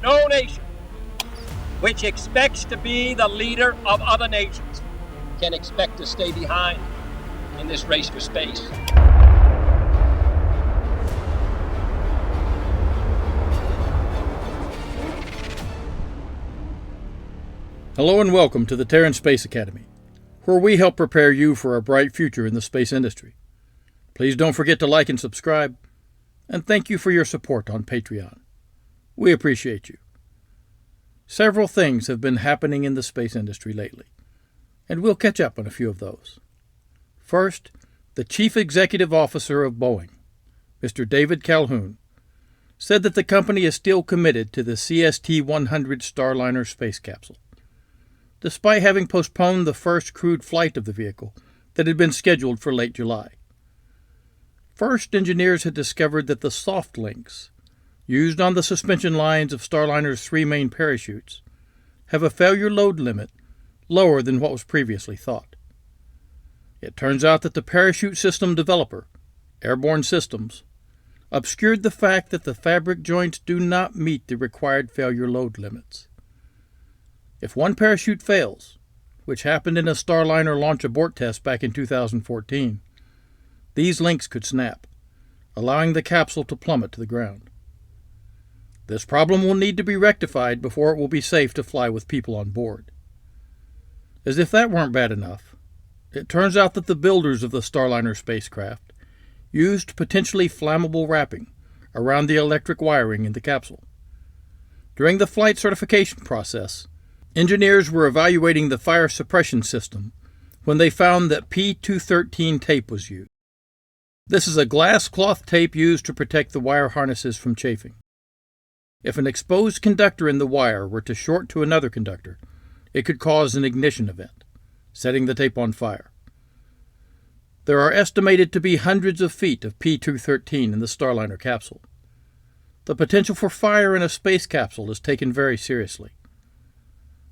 no nation which expects to be the leader of other nations can expect to stay behind in this race for space. Hello and welcome to the Terran Space Academy, where we help prepare you for a bright future in the space industry. Please don't forget to like and subscribe, and thank you for your support on Patreon. We appreciate you. Several things have been happening in the space industry lately, and we'll catch up on a few of those. First, the Chief Executive Officer of Boeing, Mr. David Calhoun, said that the company is still committed to the CST-100 Starliner space capsule, despite having postponed the first crewed flight of the vehicle that had been scheduled for late July. First, engineers had discovered that the soft links used on the suspension lines of Starliner's three main parachutes have a failure load limit lower than what was previously thought. It turns out that the parachute system developer, Airborne Systems, obscured the fact that the fabric joints do not meet the required failure load limits. If one parachute fails, which happened in a Starliner launch abort test back in 2014, these links could snap, allowing the capsule to plummet to the ground. This problem will need to be rectified before it will be safe to fly with people on board. As if that weren't bad enough, it turns out that the builders of the Starliner spacecraft used potentially flammable wrapping around the electric wiring in the capsule. During the flight certification process, engineers were evaluating the fire suppression system when they found that P213 tape was used. This is a glass cloth tape used to protect the wire harnesses from chafing. If an exposed conductor in the wire were to short to another conductor, it could cause an ignition event, setting the tape on fire. There are estimated to be hundreds of feet of P213 in the Starliner capsule. The potential for fire in a space capsule is taken very seriously.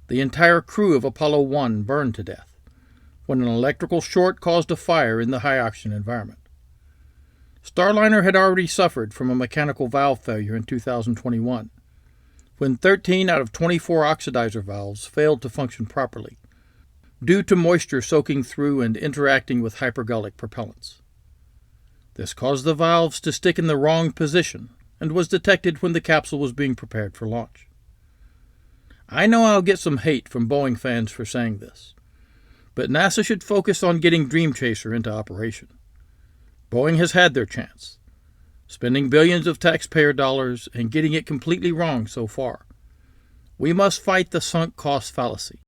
The entire crew of Apollo 1 burned to death when an electrical short caused a fire in the high-oxygen environment. Starliner had already suffered from a mechanical valve failure in 2021, when 13 out of 24 oxidizer valves failed to function properly, due to moisture soaking through and interacting with hypergolic propellants. This caused the valves to stick in the wrong position and was detected when the capsule was being prepared for launch. I know I'll get some hate from Boeing fans for saying this, but NASA should focus on getting Dream Chaser into operation. Boeing has had their chance, spending billions of taxpayer dollars and getting it completely wrong so far. We must fight the sunk cost fallacy.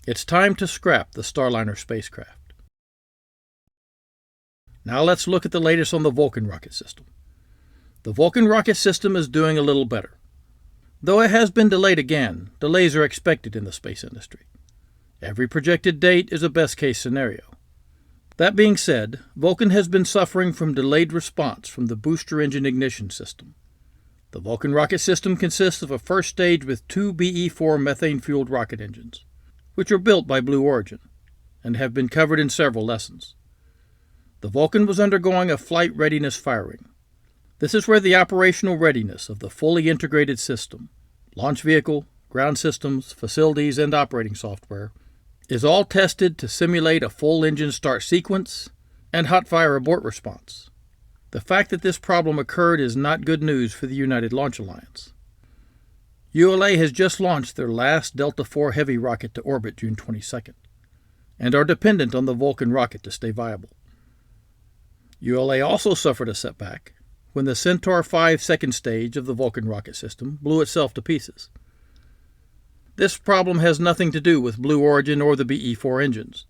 It's time to scrap the Starliner spacecraft. Now let's look at the latest on the Vulcan rocket system. The Vulcan rocket system is doing a little better. Though it has been delayed again, delays are expected in the space industry. Every projected date is a best-case scenario. That being said, Vulcan has been suffering from delayed response from the booster engine ignition system. The Vulcan rocket system consists of a first stage with two BE-4 methane-fueled rocket engines, which are built by Blue Origin and have been covered in several lessons. The Vulcan was undergoing a flight readiness firing. This is where the operational readiness of the fully integrated system, launch vehicle, ground systems, facilities, and operating software, is all tested to simulate a full engine start sequence and hot fire abort response. The fact that this problem occurred is not good news for the United Launch Alliance. ULA has just launched their last Delta IV Heavy rocket to orbit June 22nd, and are dependent on the Vulcan rocket to stay viable. ULA also suffered a setback when the Centaur 5 second stage of the Vulcan rocket system blew itself to pieces. This problem has nothing to do with Blue Origin or the BE-4 engines,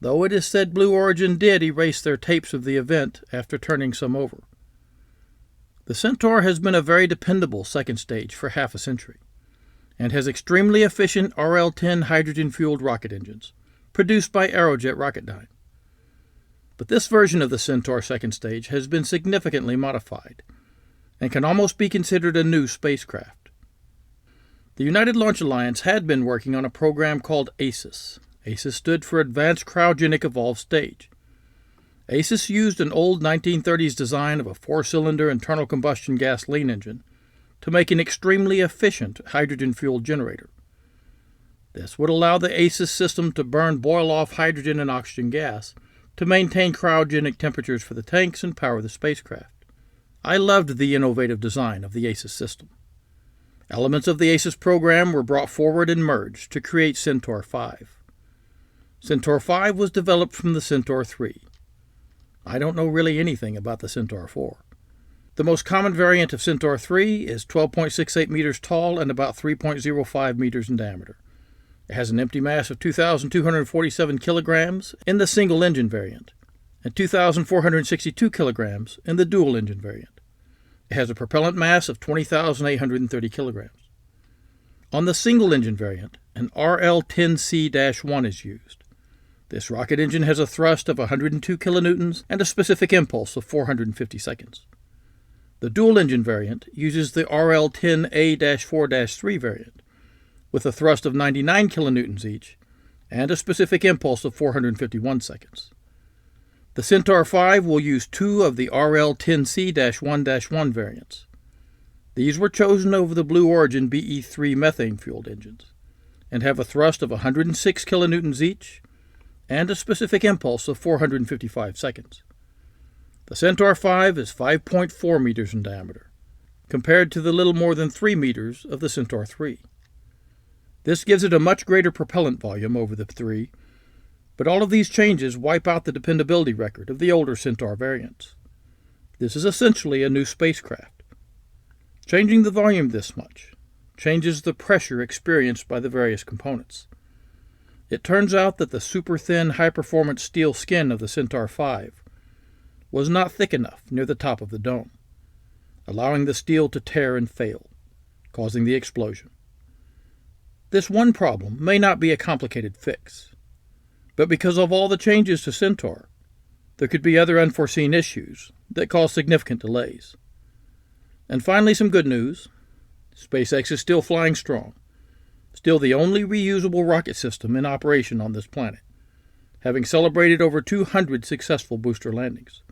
though it is said Blue Origin did erase their tapes of the event after turning some over. The Centaur has been a very dependable second stage for half a century, and has extremely efficient RL-10 hydrogen-fueled rocket engines, produced by Aerojet Rocketdyne. But this version of the Centaur second stage has been significantly modified, and can almost be considered a new spacecraft. The United Launch Alliance had been working on a program called ACES. ACES stood for Advanced Cryogenic Evolved Stage. ACES used an old 1930s design of a four-cylinder internal combustion gasoline engine to make an extremely efficient hydrogen-fueled generator. This would allow the ACES system to burn boil-off hydrogen and oxygen gas to maintain cryogenic temperatures for the tanks and power the spacecraft. I loved the innovative design of the ACES system. Elements of the ACES program were brought forward and merged to create Centaur 5. Centaur 5 was developed from the Centaur 3. I don't know really anything about the Centaur 4. The most common variant of Centaur 3 is 12.68 meters tall and about 3.05 meters in diameter. It has an empty mass of 2,247 kilograms in the single-engine variant and 2,462 kilograms in the dual-engine variant. It has a propellant mass of 20,830 kilograms. On the single-engine variant, an RL-10C-1 is used. This rocket engine has a thrust of 102 kilonewtons and a specific impulse of 450 seconds. The dual-engine variant uses the RL-10A-4-3 variant, with a thrust of 99 kilonewtons each and a specific impulse of 451 seconds. The Centaur 5 will use two of the RL-10C-1-1 variants. These were chosen over the Blue Origin BE-3 methane-fueled engines and have a thrust of 106 kilonewtons each and a specific impulse of 455 seconds. The Centaur 5 is 5.4 meters in diameter, compared to the little more than 3 meters of the Centaur 3. This gives it a much greater propellant volume over the 3, but all of these changes wipe out the dependability record of the older Centaur variants. This is essentially a new spacecraft. Changing the volume this much changes the pressure experienced by the various components. It turns out that the super-thin, high-performance steel skin of the Centaur 5 was not thick enough near the top of the dome, allowing the steel to tear and fail, causing the explosion. This one problem may not be a complicated fix, but because of all the changes to Centaur, there could be other unforeseen issues that cause significant delays. And finally, some good news. SpaceX is still flying strong, still the only reusable rocket system in operation on this planet, having celebrated over 200 successful booster landings.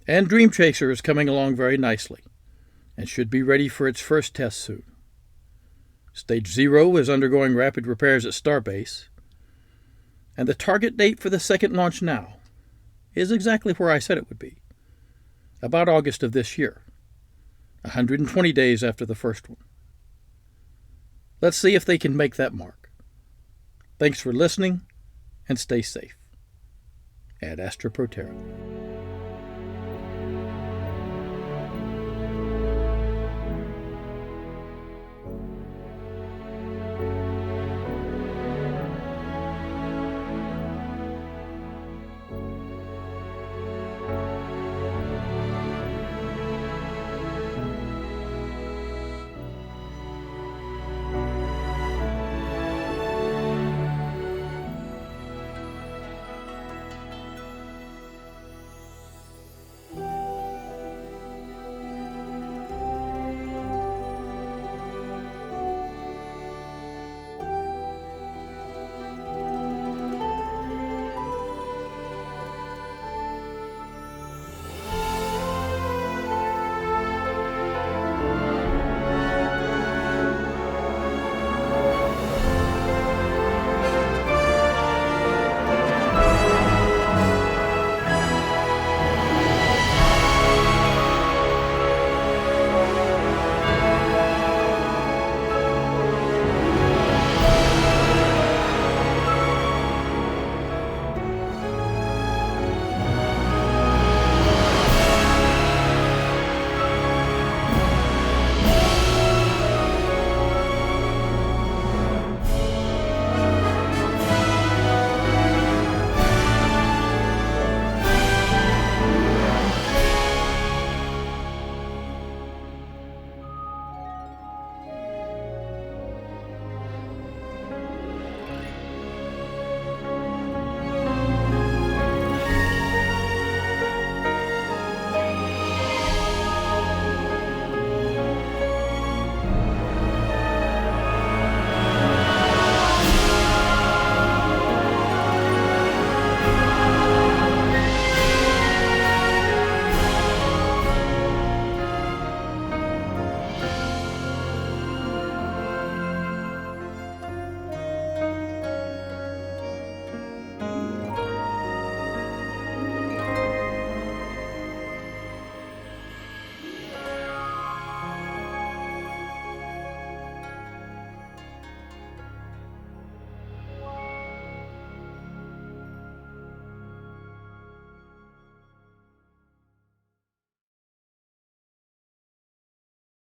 And Dream Chaser is coming along very nicely and should be ready for its first test soon. Stage 0 is undergoing rapid repairs at Starbase, and the target date for the second launch now is exactly where I said it would be, about August of this year, 120 days after the first one. Let's see if they can make that mark. Thanks for listening, and stay safe. At Astra Pro Terra.